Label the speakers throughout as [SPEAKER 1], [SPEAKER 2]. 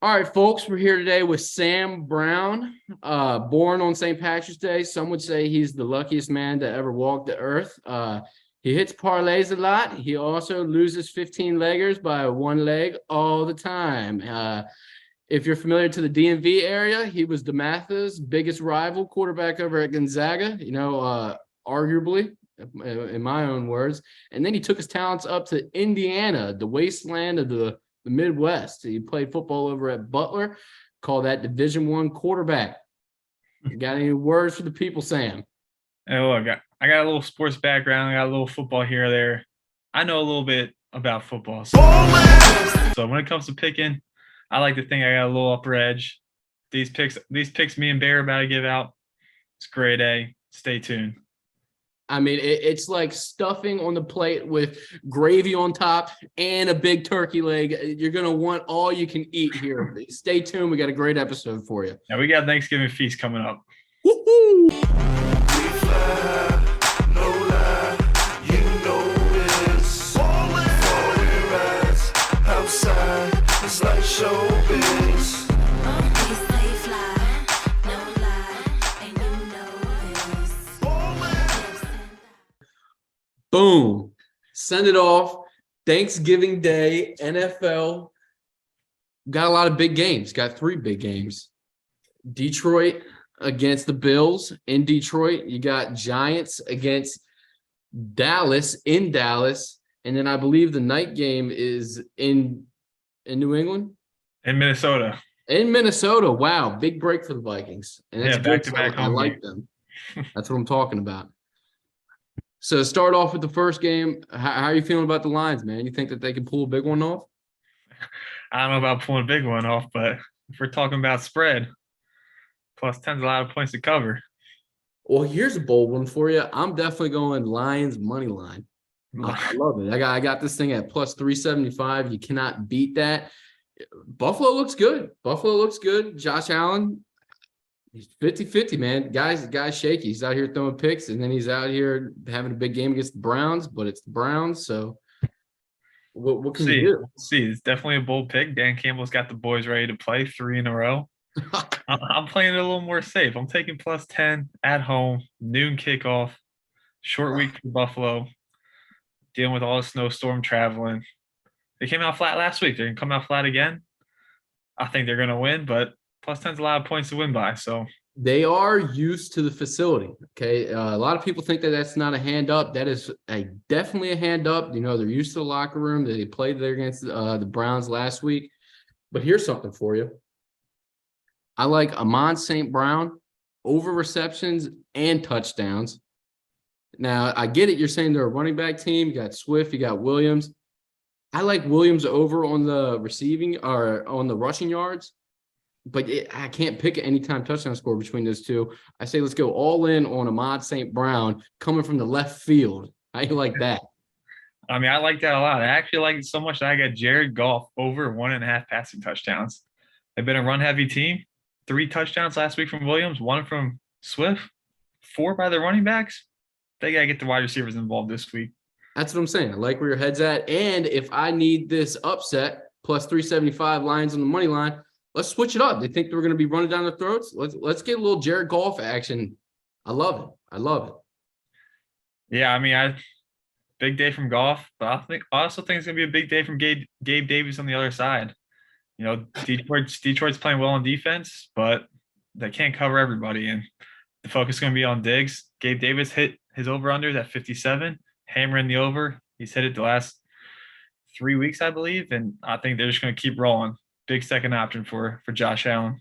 [SPEAKER 1] All right, folks, we're here today with Sam Brown, born on St. Patrick's Day. Some would say he's the luckiest man to ever walk the earth. He hits parlays a lot. He also loses 15-leggers by one leg all the time. If you're familiar to the DMV area, he was DeMatha's biggest rival quarterback over at Gonzaga, arguably, in my own words. And then he took his talents up to Indiana, the wasteland of the Midwest. He played football over at Butler, call that Division I quarterback. You got any words for the people, Sam?
[SPEAKER 2] Hey, look, I got a little sports background. I got a little football here or there. I know a little bit about football. So when it comes to picking, I like to think I got a little upper edge. These picks me and Bear about to give out. It's grade A. Stay tuned.
[SPEAKER 1] I mean, it's like stuffing on the plate with gravy on top and a big turkey leg. You're going to want all you can eat here. Stay tuned. We got a great episode for you.
[SPEAKER 2] Yeah, we got Thanksgiving feast coming up.
[SPEAKER 1] Woo-hoo! Boom. Send it off. Thanksgiving Day, NFL. Got a lot of big games. Got 3 big games. Detroit against the Bills in Detroit. You got Giants against Dallas in Dallas. And then I believe the night game is in New England?
[SPEAKER 2] In Minnesota.
[SPEAKER 1] In Minnesota. Wow. Big break for the Vikings. And that's
[SPEAKER 2] back-to-back.
[SPEAKER 1] I like them. That's what I'm talking about. So start off with the first game. How are you feeling about the Lions, man? You think that they can pull a big one off?
[SPEAKER 2] I don't know about pulling a big one off, but if we're talking about spread, plus 10's a lot of points to cover.
[SPEAKER 1] Well, here's a bold one for you. I'm definitely going Lions money line. I love it. I got this thing at plus 375. You cannot beat that. Buffalo looks good. Josh Allen, he's 50-50, man. Guy's shaky. He's out here throwing picks, and then he's out here having a big game against the Browns, but it's the Browns, so what can you do?
[SPEAKER 2] See, it's definitely a bold pick. Dan Campbell's got the boys ready to play 3 in a row. I'm playing it a little more safe. I'm taking plus 10 at home, noon kickoff, short week for Buffalo, dealing with all the snowstorm traveling. They came out flat last week. They're going to come out flat again. I think they're going to win, but plus 10's a lot of points to win by. So
[SPEAKER 1] they are used to the facility. Okay. A lot of people think that that's not a hand up. That is definitely a hand up. You know, they're used to the locker room. They played there against the Browns last week. But here's something for you. I like Amon St. Brown over receptions and touchdowns. Now, I get it. You're saying they're a running back team. You got Swift, you got Williams. I like Williams over on the receiving or on the rushing yards. But I can't pick an anytime touchdown score between those two. I say let's go all in on Ahmad St. Brown coming from the left field. How you like that?
[SPEAKER 2] I mean, I like that a lot. I actually like it so much that I got Jared Goff over 1.5 passing touchdowns. They've been a run-heavy team. 3 touchdowns last week from Williams, 1 from Swift, 4 by the running backs. They got to get the wide receivers involved this week.
[SPEAKER 1] That's what I'm saying. I like where your head's at. And if I need this upset, plus 375 Lions on the money line, let's switch it up. They think we're going to be running down their throats. Let's get a little Jared Goff action. I love it.
[SPEAKER 2] Yeah, I mean, big day from Goff, but I also think it's going to be a big day from Gabe Davis on the other side. You know, Detroit's playing well on defense, but they can't cover everybody, and the focus is going to be on Diggs. Gabe Davis hit his over-unders at 57, hammering the over. He's hit it the last 3 weeks, I believe, and I think they're just going to keep rolling. Big second option for Josh Allen.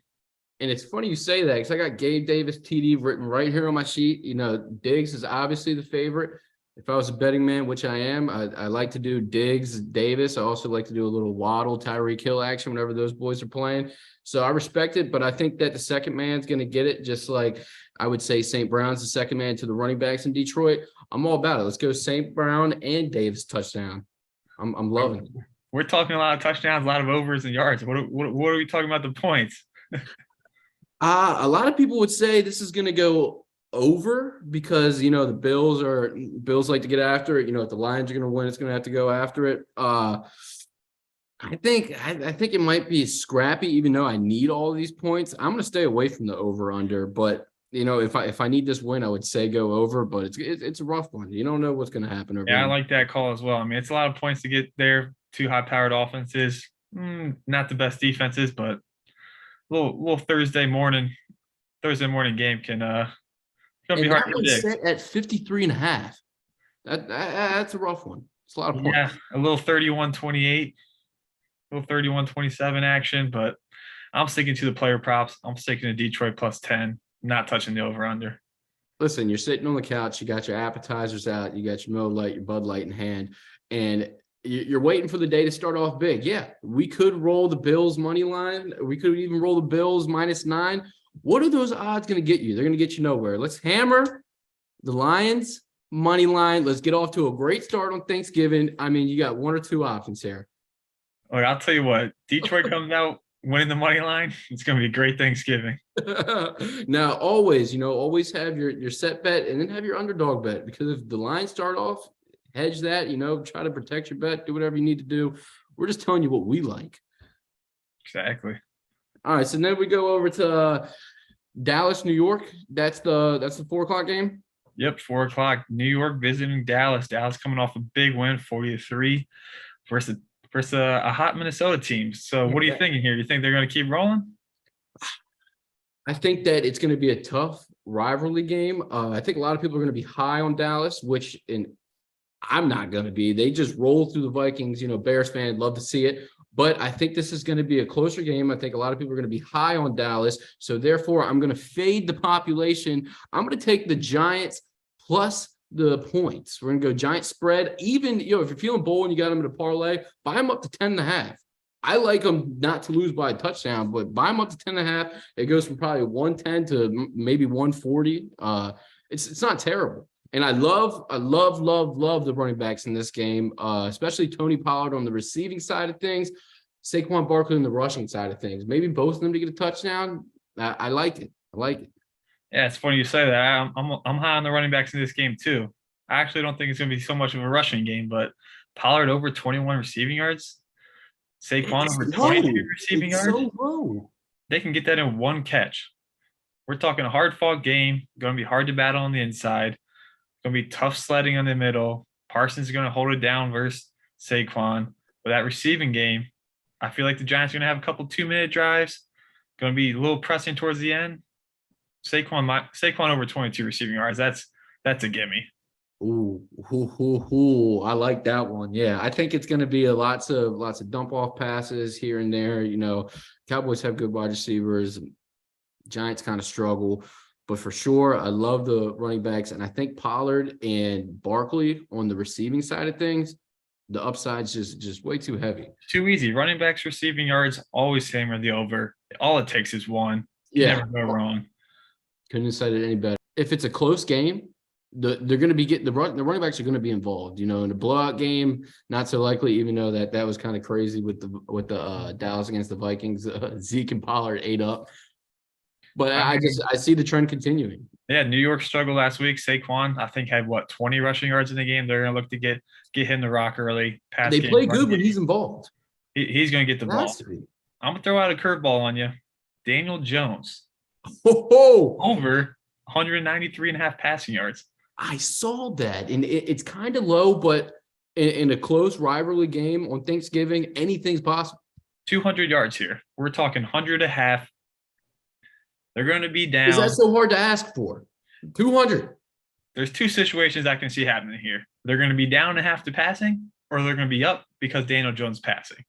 [SPEAKER 1] And it's funny you say that because I got Gabe Davis TD written right here on my sheet. You know, Diggs is obviously the favorite. If I was a betting man, which I am, I like to do Diggs, Davis. I also like to do a little Waddle, Tyreek Hill action whenever those boys are playing. So I respect it, but I think that the second man's going to get it, just like I would say St. Brown's the second man to the running backs in Detroit. I'm all about it. Let's go St. Brown and Davis touchdown. I'm loving it.
[SPEAKER 2] We're talking a lot of touchdowns, a lot of overs and yards. What are we talking about the points?
[SPEAKER 1] A lot of people would say this is going to go over because, you know, the Bills like to get after it. You know, if the Lions are going to win, it's going to have to go after it. I think it might be scrappy, even though I need all of these points. I'm gonna stay away from the over under, but if I need this win, I would say go over, but it's a rough one. You don't know what's gonna happen over
[SPEAKER 2] Yeah, I
[SPEAKER 1] here.
[SPEAKER 2] like that call as well. I mean, it's a lot of points to get there. Two high-powered offenses, not the best defenses, but little Thursday morning game can gonna be
[SPEAKER 1] And
[SPEAKER 2] hard
[SPEAKER 1] that
[SPEAKER 2] to
[SPEAKER 1] one's
[SPEAKER 2] predict.
[SPEAKER 1] set at 53 and a half. That's a rough one. It's a lot of points.
[SPEAKER 2] Yeah, a little 31-28, little 31-27 action, but I'm sticking to the player props. I'm sticking to Detroit plus 10, not touching the over under.
[SPEAKER 1] Listen, you're sitting on the couch, you got your appetizers out, you got your Miller Lite, your Bud Light in hand, and you're waiting for the day to start off big. Yeah, we could roll the Bills money line. We could even roll the Bills -9. What are those odds going to get you? They're going to get you nowhere. Let's hammer the Lions money line. Let's get off to a great start on Thanksgiving. I mean, you got one or two options here.
[SPEAKER 2] Look, I'll tell you what, Detroit comes out winning the money line. It's going to be a great Thanksgiving.
[SPEAKER 1] Now, always have your set bet and then have your underdog bet, because if the Lions start off, hedge that, try to protect your bet, do whatever you need to do. We're just telling you what we like.
[SPEAKER 2] Exactly.
[SPEAKER 1] All right, so then we go over to Dallas, New York. That's the 4:00 game.
[SPEAKER 2] Yep, 4 o'clock. New York visiting Dallas. Dallas coming off a big win, 40-3, versus a hot Minnesota team. So, what are you thinking here? You think they're going to keep rolling?
[SPEAKER 1] I think that it's going to be a tough rivalry game. I think a lot of people are going to be high on Dallas, which I'm not going to be. They just rolled through the Vikings. Bears fan, love to see it. But I think this is going to be a closer game. I think a lot of people are going to be high on Dallas. So therefore, I'm going to fade the population. I'm going to take the Giants plus the points. We're going to go Giants spread. Even, if you're feeling bold and you got them in a parlay, buy them up to 10.5. I like them not to lose by a touchdown, but buy them up to 10.5. It goes from probably 110 to maybe 140. It's not terrible. And I love the running backs in this game, especially Tony Pollard on the receiving side of things, Saquon Barkley on the rushing side of things. Maybe both of them to get a touchdown. I like it.
[SPEAKER 2] Yeah, it's funny you say that. I'm high on the running backs in this game too. I actually don't think it's going to be so much of a rushing game, but Pollard over 21 receiving yards, Saquon over 22 receiving yards.
[SPEAKER 1] So low.
[SPEAKER 2] They can get that in one catch. We're talking a hard-fought game. Going to be hard to battle on the inside. Going to be tough sledding in the middle. Parsons is going to hold it down versus Saquon. But that receiving game, I feel like the Giants are going to have a couple 2-minute drives. Going to be a little pressing towards the end. Saquon over 22 receiving yards. That's a gimme.
[SPEAKER 1] Ooh, I like that one. Yeah, I think it's going to be lots of dump off passes here and there. Cowboys have good wide receivers. Giants kind of struggle. But for sure, I love the running backs. And I think Pollard and Barkley on the receiving side of things, the upside's just way too heavy.
[SPEAKER 2] Too easy. Running backs, receiving yards, always hammer the over. All it takes is one.
[SPEAKER 1] Yeah.
[SPEAKER 2] Never go wrong.
[SPEAKER 1] Couldn't have said it any better. If it's a close game, they're going to be the running backs are going to be involved. In a blowout game, not so likely, even though that was kind of crazy with the Dallas against the Vikings. Zeke and Pollard ate up. But I see the trend continuing.
[SPEAKER 2] Yeah, New York struggled last week. Saquon, I think, had 20 rushing yards in the game. They're going to look to get him the rock early.
[SPEAKER 1] They play good when he's involved.
[SPEAKER 2] He's going to get the ball. I'm going to throw out a curveball on you. Daniel Jones. Over 193.5 passing yards.
[SPEAKER 1] I saw that, and it's kind of low, but in a close rivalry game on Thanksgiving, anything's possible.
[SPEAKER 2] 200 yards here. We're talking 100.5. They're going to be down.
[SPEAKER 1] Is that so hard to ask for? 200.
[SPEAKER 2] There's two situations I can see happening here. They're going to be down a half to passing, or they're going to be up because Daniel Jones passing.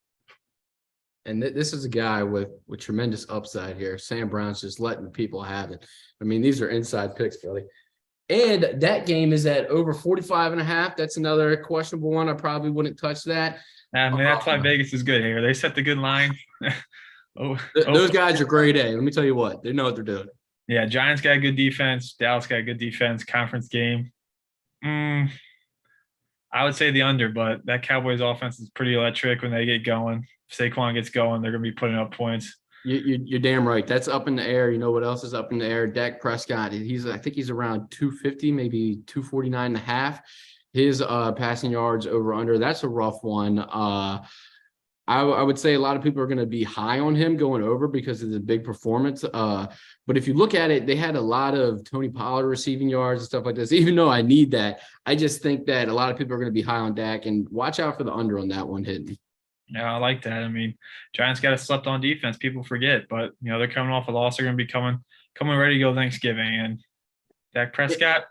[SPEAKER 1] And this is a guy with tremendous upside here. Sam Brown's just letting people have it. I mean, these are inside picks, Billy. And that game is at over 45.5. That's another questionable one. I probably wouldn't touch that.
[SPEAKER 2] I mean, that's why Vegas is good here. They set the good line.
[SPEAKER 1] Those guys are grade A. Let me tell you what. They know what they're doing.
[SPEAKER 2] Yeah, Giants got a good defense. Dallas got a good defense. Conference game. I would say the under, but that Cowboys offense is pretty electric when they get going. If Saquon gets going, they're going to be putting up points.
[SPEAKER 1] You're damn right. That's up in the air. You know what else is up in the air? Dak Prescott. I think he's around 250, maybe 249.5. His passing yards over under. That's a rough one. I would say a lot of people are going to be high on him going over because of the big performance. But if you look at it, they had a lot of Tony Pollard receiving yards and stuff like this. Even though I need that, I just think that a lot of people are going to be high on Dak, and watch out for the under on that one hitting.
[SPEAKER 2] Yeah, I like that. I mean, Giants got a slept on defense. People forget, but they're coming off a loss. They're going to be coming ready to go Thanksgiving. And Dak Prescott,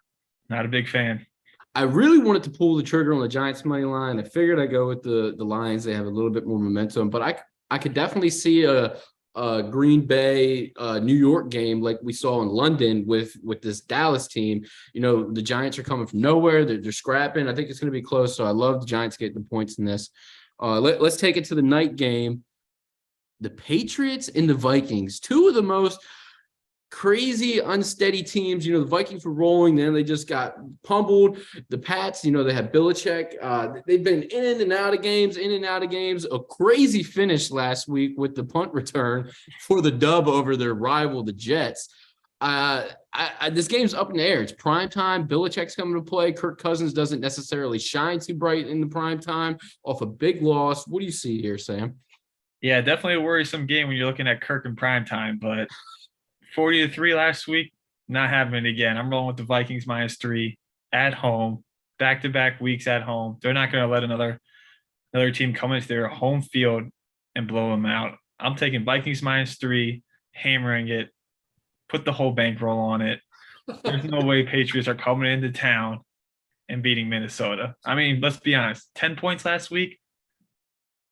[SPEAKER 2] not a big fan.
[SPEAKER 1] I really wanted to pull the trigger on the Giants money line. I figured I'd go with the Lions. They have a little bit more momentum, but I could definitely see a Green Bay, New York game like we saw in London with this Dallas team. The Giants are coming from nowhere. They're scrapping. I think it's going to be close. So I love the Giants getting the points in this. Let's take it to the night game. The Patriots and the Vikings, two of the most crazy, unsteady teams. The Vikings were rolling, then they just got pummeled. The Pats, they had Belichick. They've been in and out of games. A crazy finish last week with the punt return for the dub over their rival, the Jets. This game's up in the air. It's prime time. Belichick's coming to play. Kirk Cousins doesn't necessarily shine too bright in the prime time off a big loss. What do you see here, Sam?
[SPEAKER 2] Yeah, definitely a worrisome game when you're looking at Kirk in prime time, but 40-3 last week, not happening again. I'm rolling with the Vikings -3 at home, back-to-back weeks at home. They're not going to let another team come into their home field and blow them out. I'm taking Vikings -3, hammering it, put the whole bankroll on it. There's no way Patriots are coming into town and beating Minnesota. I mean, let's be honest. 10 points last week.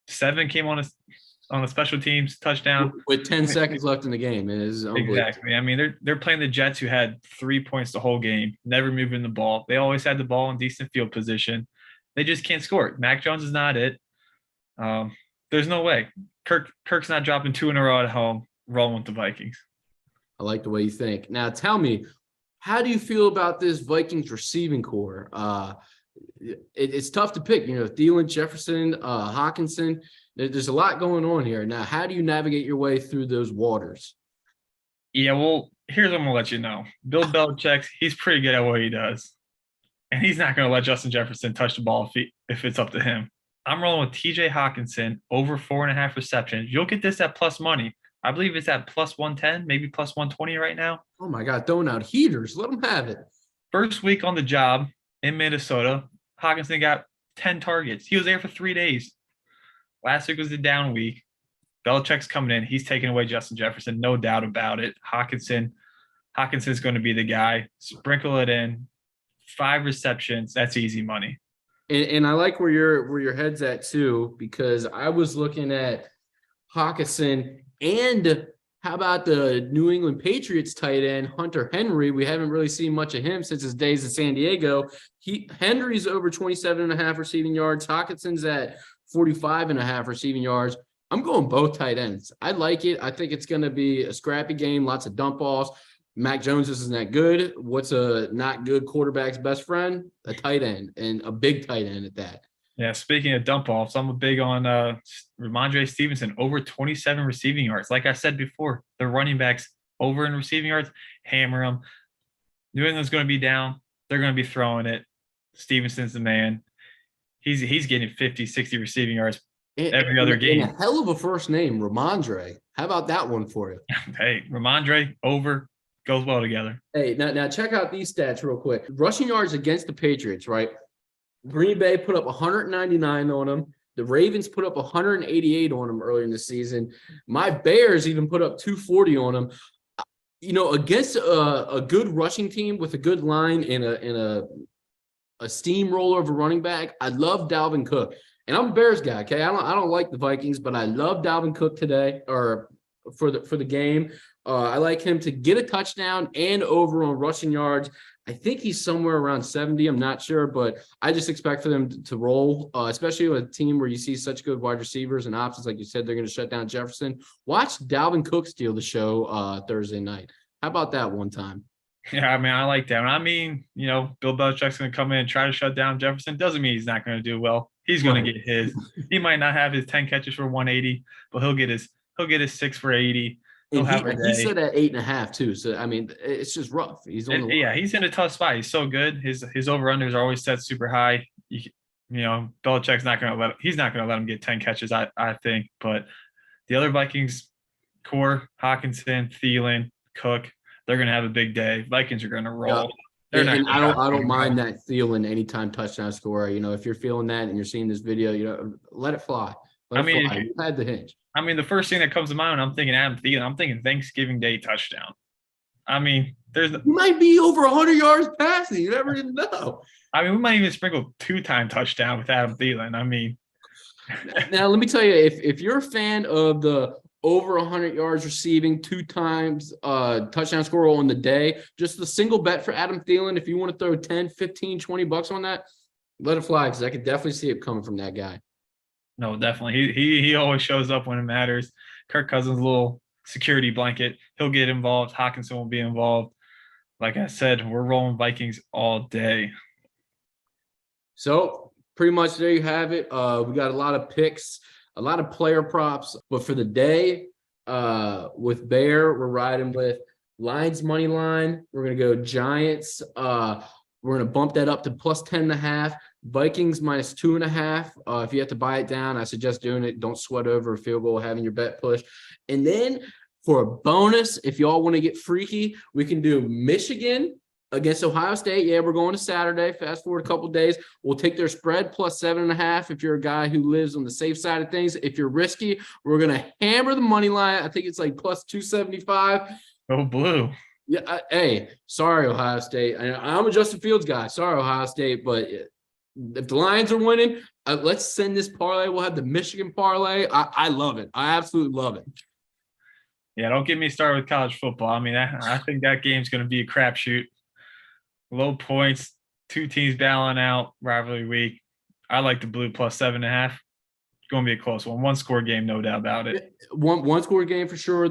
[SPEAKER 2] 7 came on a special teams touchdown
[SPEAKER 1] with 10 seconds left in the game. It is
[SPEAKER 2] exactly. I mean, they're playing the Jets, who had 3 points the whole game, never moving the ball. They always had the ball in decent field position. They just can't score it. Mac Jones is not it. There's no way. Kirk's not dropping 2 in a row at home. Rolling with the Vikings.
[SPEAKER 1] I like the way you think. Now, tell me, how do you feel about this Vikings receiving core? It's tough to pick. Thielen, Jefferson, Hawkinson. There's a lot going on here. Now, how do you navigate your way through those waters?
[SPEAKER 2] Yeah, well, here's what I'm going to let you know. Bill Belichick, he's pretty good at what he does. And he's not going to let Justin Jefferson touch the ball if it's up to him. I'm rolling with TJ Hawkinson over 4.5 receptions. You'll get this at plus money. I believe it's at plus 110, maybe plus 120 right now.
[SPEAKER 1] Oh, my God, throwing out heaters. Let them have it.
[SPEAKER 2] First week on the job in Minnesota, Hawkinson got 10 targets. He was there for 3 days. Last week was the down week. Belichick's coming in. He's taking away Justin Jefferson, no doubt about it. Hawkinson's going to be the guy. Sprinkle it in. 5 receptions. That's easy money.
[SPEAKER 1] And I like where your head's at too, because I was looking at Hawkinson and how about the New England Patriots tight end, Hunter Henry? We haven't really seen much of him since his days in San Diego. Henry's over 27.5 receiving yards. Hawkinson's at 45.5 receiving yards. I'm going both tight ends. I like it. I think it's going to be a scrappy game, lots of dump offs. Mac Jones isn't that good. What's a not good quarterback's best friend? A tight end, and a big tight end at that.
[SPEAKER 2] Yeah, speaking of dump offs, I'm big on Ramondre Stevenson, over 27 receiving yards. Like I said before, the running backs over in receiving yards, hammer them. New England's going to be down. They're going to be throwing it. Stevenson's the man. He's getting 50, 60 receiving yards every other game.
[SPEAKER 1] And a hell of a first name, Ramondre. How about that one for you?
[SPEAKER 2] Hey, Ramondre, over, goes well together.
[SPEAKER 1] Hey, now check out these stats real quick. Rushing yards against the Patriots, right? Green Bay put up 199 on them. The Ravens put up 188 on them earlier in the season. My Bears even put up 240 on them. Against a good rushing team with a good line and a steamroller of a running back, I love Dalvin Cook. And I'm a Bears guy, okay? I don't like the Vikings, but I love Dalvin Cook today, or for the game. I like him to get a touchdown and over on rushing yards. I think he's somewhere around 70. I'm not sure, but I just expect for them to roll, especially with a team where you see such good wide receivers and options. Like you said, they're going to shut down Jefferson. Watch Dalvin Cook steal the show Thursday night. How about that one time?
[SPEAKER 2] Yeah, I mean, I like that. I mean, Bill Belichick's going to come in and try to shut down Jefferson. Doesn't mean he's not going to do well. He's going to get his. He might not have his 10 catches for 180, but he'll get his 6 for 80.
[SPEAKER 1] He said at 8.5 too. So I mean, it's just rough. He's in a tough
[SPEAKER 2] spot. He's so good. His over unders are always set super high. Belichick's not going to he's not going to let him get 10 catches, I think. But the other Vikings core, Hawkinson, Thielen, Cook, they're going to have a big day. Vikings are going to roll.
[SPEAKER 1] Yeah.
[SPEAKER 2] They're not
[SPEAKER 1] And
[SPEAKER 2] gonna
[SPEAKER 1] I don't
[SPEAKER 2] go.
[SPEAKER 1] mind that Thielen anytime touchdown scorer. If you're feeling that and you're seeing this video, let it fly. Let it fly. You had the hinge.
[SPEAKER 2] The first thing that comes to mind when I'm thinking Adam Thielen, I'm thinking Thanksgiving Day touchdown.
[SPEAKER 1] You might be over 100 yards passing. You never even know.
[SPEAKER 2] We might even sprinkle 2-time touchdown with Adam Thielen.
[SPEAKER 1] Now let me tell you, if you're a fan of the over 100 yards receiving, 2 times touchdown score on the day, just the single bet for Adam Thielen, if you want to throw 10, 15, 20 bucks on that, let it fly, because I could definitely see it coming from that guy.
[SPEAKER 2] No, definitely. He always shows up when it matters. Kirk Cousins' little security blanket. He'll get involved. Hawkinson will be involved. Like I said, we're rolling Vikings all day.
[SPEAKER 1] So pretty much there you have it. We got a lot of picks, a lot of player props, but for the day, with Bear, we're riding with Lions money line. We're gonna go Giants. We're gonna bump that up to plus 10.5. Vikings minus 2.5. If you have to buy it down, I suggest doing it. Don't sweat over a field goal, having your bet push. And then for a bonus, if y'all want to get freaky, we can do Michigan against Ohio State. Yeah, we're going to Saturday. Fast forward a couple of days. We'll take their spread plus 7.5 if you're a guy who lives on the safe side of things. If you're risky, we're going to hammer the money line. I think it's like plus 275.
[SPEAKER 2] Oh, blue.
[SPEAKER 1] Yeah. Hey, sorry, Ohio State. I'm a Justin Fields guy. Sorry, Ohio State. But if the Lions are winning, let's send this parlay. We'll have the Michigan parlay. I love it. I absolutely love it.
[SPEAKER 2] Yeah, don't get me started with college football. I think that game's going to be a crapshoot. Low points, 2 teams battling out, rivalry week. I like the blue plus 7.5. It's going to be a close one. 1-score game, no doubt about it.
[SPEAKER 1] One score game for sure.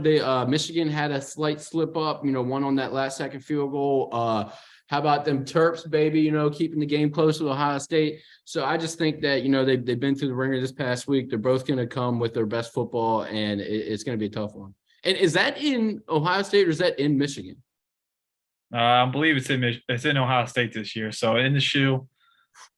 [SPEAKER 1] Michigan had a slight slip up, one on that last second field goal. How about them Terps, baby, keeping the game close with Ohio State. So I just think that, they've been through the ringer this past week. They're both going to come with their best football, and it's going to be a tough one. And is that in Ohio State or is that in Michigan?
[SPEAKER 2] I believe it's in Ohio State this year. So in the shoe,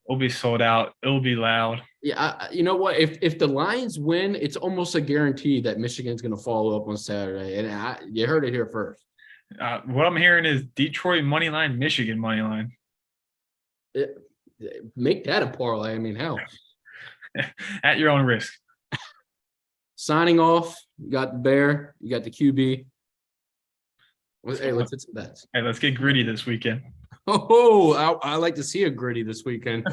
[SPEAKER 2] it'll be sold out. It'll be loud.
[SPEAKER 1] Yeah, you know what? If the Lions win, it's almost a guarantee that Michigan's going to follow up on Saturday. And you heard it here first.
[SPEAKER 2] What I'm hearing is Detroit money line, Michigan money line.
[SPEAKER 1] Make that a parlay. Hell.
[SPEAKER 2] At your own risk.
[SPEAKER 1] Signing off. You got the Bear. You got the QB. Hey, let's hit some bets.
[SPEAKER 2] Hey, let's get gritty this weekend.
[SPEAKER 1] Oh, I like to see a gritty this weekend.